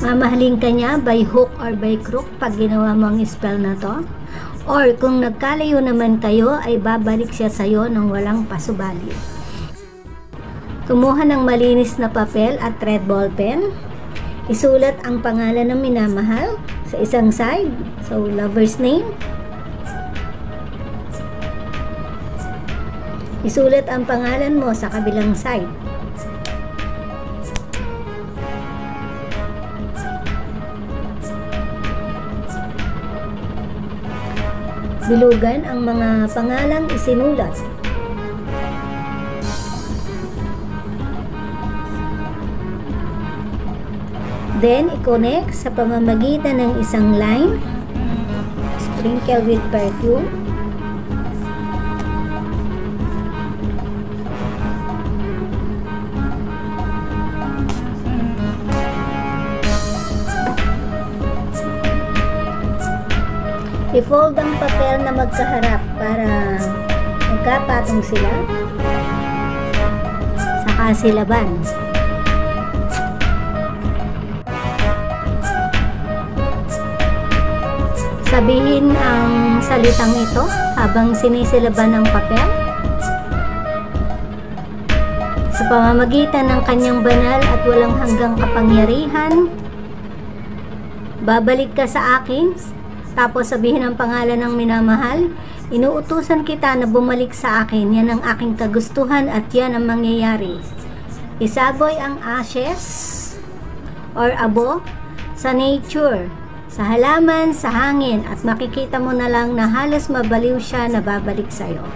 Mamahalin ka niya by hook or by crook pag ginawa mo ang spell na to. Or kung nagkalayo naman kayo, ay babalik siya sa'yo ng walang pasubali. Kumuha ng malinis na papel at red ball pen. Isulat ang pangalan ng minamahal sa isang side. So, lover's name. Isulat ang pangalan mo sa kabilang side. Bilugan ang mga pangalang isinulat. Then, i-connect sa pamamagitan ng isang line. Sprinkle with perfume. I-fold ang papel na magkaharap para magkapatong sila. Saka silaban. Sabihin ang salitang ito habang sinisilaban ng papel. Sa pamamagitan ng kanyang banal at walang hanggang kapangyarihan, babalik ka sa akin. Tapos sabihin ang pangalan ng minamahal, inuutusan kita na bumalik sa akin, yan ang aking kagustuhan at yan ang mangyayari. Isaboy ang ashes or abo sa nature, sa halaman, sa hangin, at makikita mo na lang na halos mabaliw siya na babalik sa'yo.